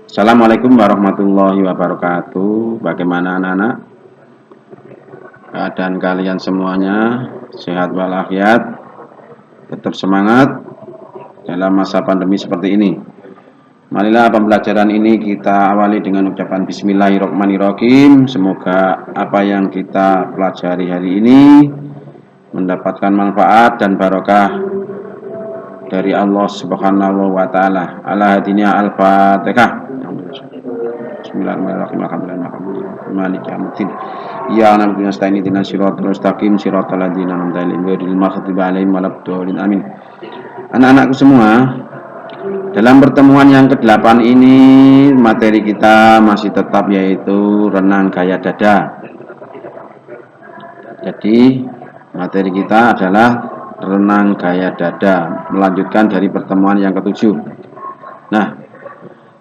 Assalamualaikum warahmatullahi wabarakatuh. Bagaimana anak-anak? Keadaan kalian semuanya sehat walafiat, tetap semangat dalam masa pandemi seperti ini. Marilah pembelajaran ini kita awali dengan ucapan Bismillahirrahmanirrahim. Semoga apa yang kita pelajari hari ini mendapatkan manfaat dan barokah dari Allah Subhanahu wa taala. Ala hadinya al-Fatihah. Bismillahirrahmanirrahim. Maliki yaumiddin. Ya nabiyyu nasta'in ihdinas siratal mustaqim siratal ladzina an'amta 'alaihim ghairil maghdubi 'alaihim waladdallin. Amin. Anak-anakku semua, dalam pertemuan yang ke-8 ini materi kita masih tetap yaitu renang gaya dada. Jadi materi kita adalah renang gaya dada, melanjutkan dari pertemuan yang ke-7. Nah,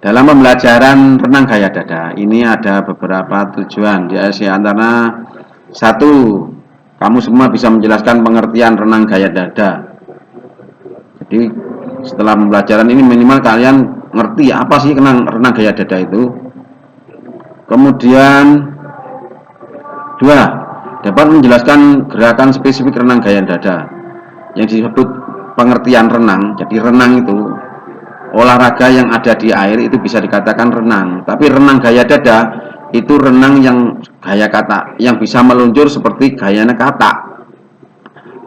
dalam pembelajaran renang gaya dada ini ada beberapa tujuan. Di antara satu, kamu semua bisa menjelaskan pengertian renang gaya dada. Jadi setelah pembelajaran ini minimal kalian ngerti apa sih renang gaya dada itu. Kemudian dua, dapat menjelaskan gerakan spesifik renang gaya dada yang disebut pengertian renang. Jadi renang itu olahraga yang ada di air itu bisa dikatakan renang. Tapi renang gaya dada itu renang yang gaya kata, yang bisa meluncur seperti gayanya kata.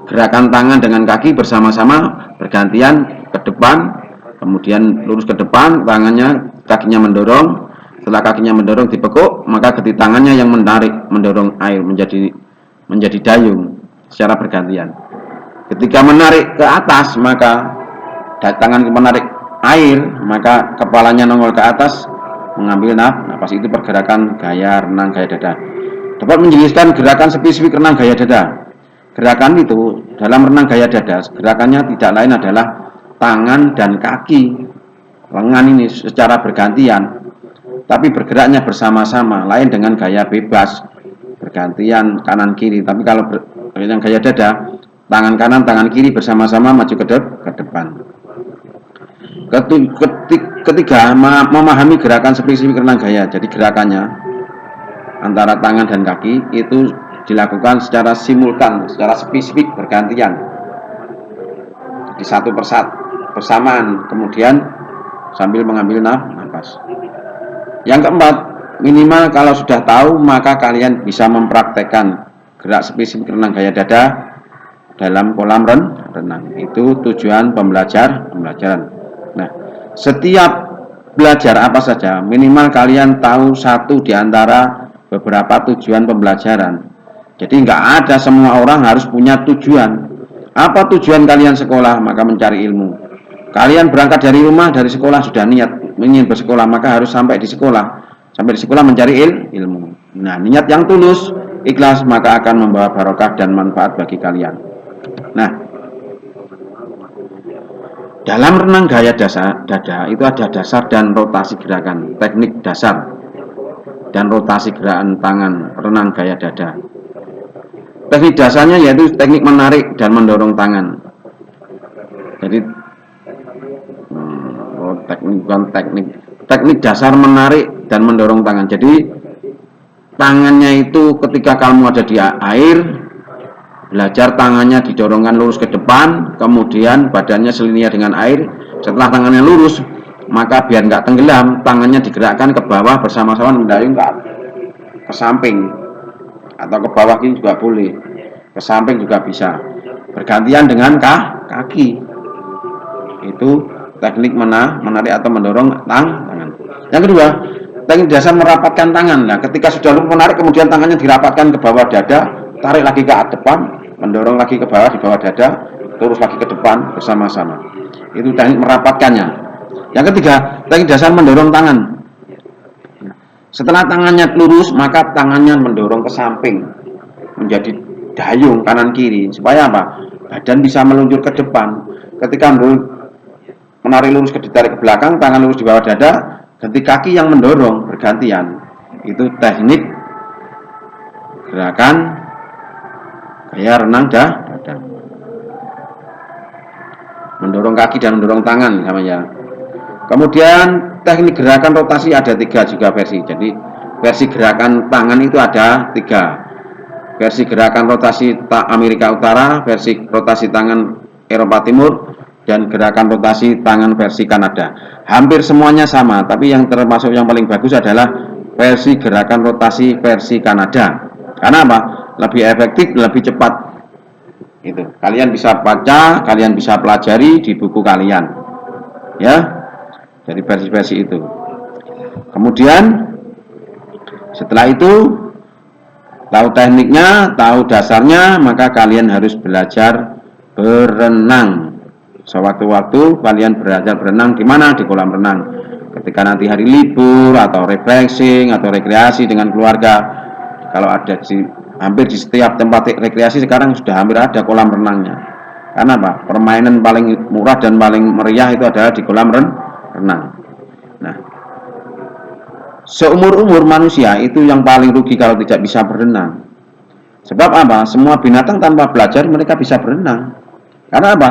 Gerakan tangan dengan kaki bersama-sama bergantian ke depan, kemudian lurus ke depan, kakinya mendorong. Setelah kakinya mendorong dipekuk, maka keti tangannya yang mendorong air menjadi dayung secara bergantian. Ketika menarik ke atas, maka tangan menarik air, maka kepalanya nongol ke atas mengambil napas. Itu pergerakan gaya renang gaya dada. Dapat menjelaskan gerakan spesifik renang gaya dada. Gerakan itu dalam renang gaya dada, gerakannya tidak lain adalah tangan dan kaki, lengan ini secara bergantian, tapi bergeraknya bersama-sama, lain dengan gaya bebas, bergantian kanan kiri. Tapi kalau renang gaya dada, tangan kanan, tangan kiri bersama-sama maju ke depan. Ketiga, memahami gerakan spesifik renang gaya. Jadi gerakannya antara tangan dan kaki itu dilakukan secara simultan, secara spesifik bergantian. Di satu persatu bersamaan, kemudian sambil mengambil nafas. Yang keempat, minimal kalau sudah tahu maka kalian bisa mempraktekkan gerak spesifik renang gaya dada dalam kolam renang. Itu tujuan pembelajaran. Nah, setiap belajar apa saja, minimal kalian tahu satu di antara beberapa tujuan pembelajaran. Jadi nggak ada semua orang harus punya tujuan. Apa tujuan kalian sekolah? Maka mencari ilmu. Kalian berangkat dari rumah, dari sekolah sudah niat ingin bersekolah, maka harus sampai di sekolah. Sampai di sekolah mencari ilmu. Nah, niat yang tulus, ikhlas, maka akan membawa barokah dan manfaat bagi kalian. Nah, dalam renang gaya dada itu ada dasar dan rotasi gerakan, teknik dasar dan rotasi gerakan tangan renang gaya dada. Teknik dasarnya yaitu teknik menarik dan mendorong tangan. Jadi teknik dasar menarik dan mendorong tangan. Jadi tangannya itu ketika kamu ada di air, belajar tangannya didorongkan lurus ke depan, kemudian badannya selinear dengan air. Setelah tangannya lurus, maka biar nggak tenggelam, tangannya digerakkan ke bawah bersama-sama mendayung ke samping atau ke bawah ini juga boleh, ke samping juga bisa, bergantian dengan kaki. Itu teknik menarik atau mendorong tangan. Yang kedua, teknik dasar merapatkan tangan. Nah, ketika sudah menarik, kemudian tangannya dirapatkan ke bawah dada, tarik lagi ke depan, mendorong lagi ke bawah di bawah dada, terus lagi ke depan bersama-sama. Itu teknik merapatkannya. Yang ketiga, teknik dasar mendorong tangan. Setelah tangannya lurus, maka tangannya mendorong ke samping menjadi dayung kanan kiri. Supaya apa? Badan bisa meluncur ke depan. Ketika menarik lurus ditarik ke belakang, tangan lurus di bawah dada, ganti kaki yang mendorong bergantian. Itu teknik gerakan gaya renang dada. Mendorong kaki dan mendorong tangan namanya. Kemudian teknik gerakan rotasi ada 3 juga versi. Jadi versi gerakan tangan itu ada 3. Versi gerakan rotasi Amerika Utara, versi rotasi tangan Eropa Timur, dan gerakan rotasi tangan versi Kanada. Hampir semuanya sama, tapi yang termasuk yang paling bagus adalah versi gerakan rotasi versi Kanada. Karena apa? Lebih efektif, lebih cepat. Itu. Kalian bisa baca, kalian bisa pelajari di buku kalian. Ya. Dari versi-versi itu. Kemudian setelah itu tahu tekniknya, tahu dasarnya, maka kalian harus belajar berenang. Sewaktu-waktu kalian belajar berenang di mana? Di kolam renang. Ketika nanti hari libur atau refreshing atau rekreasi dengan keluarga, kalau ada hampir di setiap tempat rekreasi sekarang sudah hampir ada kolam renangnya. Karena apa? Permainan paling murah dan paling meriah itu adalah di kolam renang. Nah, seumur-umur manusia itu yang paling rugi kalau tidak bisa berenang. Sebab apa? Semua binatang tanpa belajar mereka bisa berenang. Karena apa?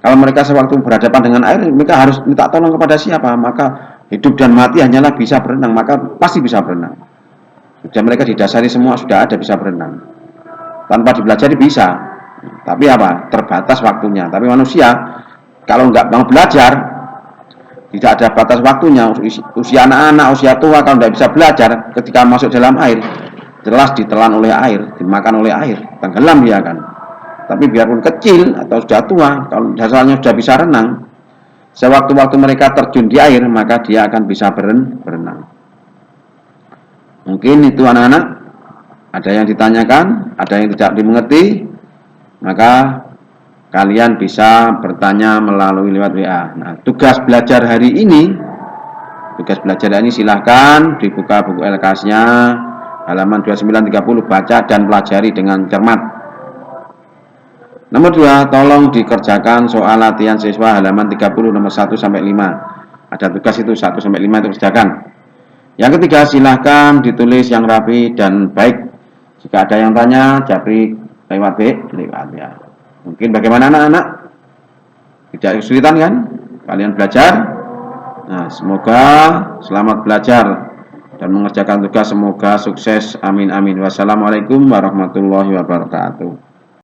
Kalau mereka sewaktu berhadapan dengan air, mereka harus minta tolong kepada siapa? Maka hidup dan mati hanyalah bisa berenang, maka pasti bisa berenang. Sudah mereka didasari semua sudah ada bisa berenang. Tanpa dipelajari bisa. Tapi apa? Terbatas waktunya. Tapi manusia kalau nggak mau belajar, tidak ada batas waktunya. Usia anak-anak, usia tua kalau tidak bisa belajar, ketika masuk dalam air, jelas ditelan oleh air, dimakan oleh air, tenggelam dia kan. Tapi biarpun kecil atau sudah tua, kalau dasarnya sudah bisa renang, sewaktu-waktu mereka terjun di air, maka dia akan bisa berenang. Mungkin itu anak-anak, ada yang ditanyakan, ada yang tidak dimengerti, maka kalian bisa bertanya melalui lewat WA. Nah, tugas belajar hari ini silahkan dibuka buku LKS-nya halaman 2930, baca dan pelajari dengan cermat. Nomor 2, tolong dikerjakan soal latihan siswa halaman 30 nomor 1 sampai 5. Ada tugas itu 1 sampai 5 itu kerjakan. Yang ketiga, silahkan ditulis yang rapi dan baik. Jika ada yang tanya, japri lewat WA. Mungkin bagaimana anak-anak? Tidak kesulitan kan? Kalian belajar? Nah, semoga selamat belajar dan mengerjakan tugas. Semoga sukses. Amin amin. Wassalamualaikum warahmatullahi wabarakatuh.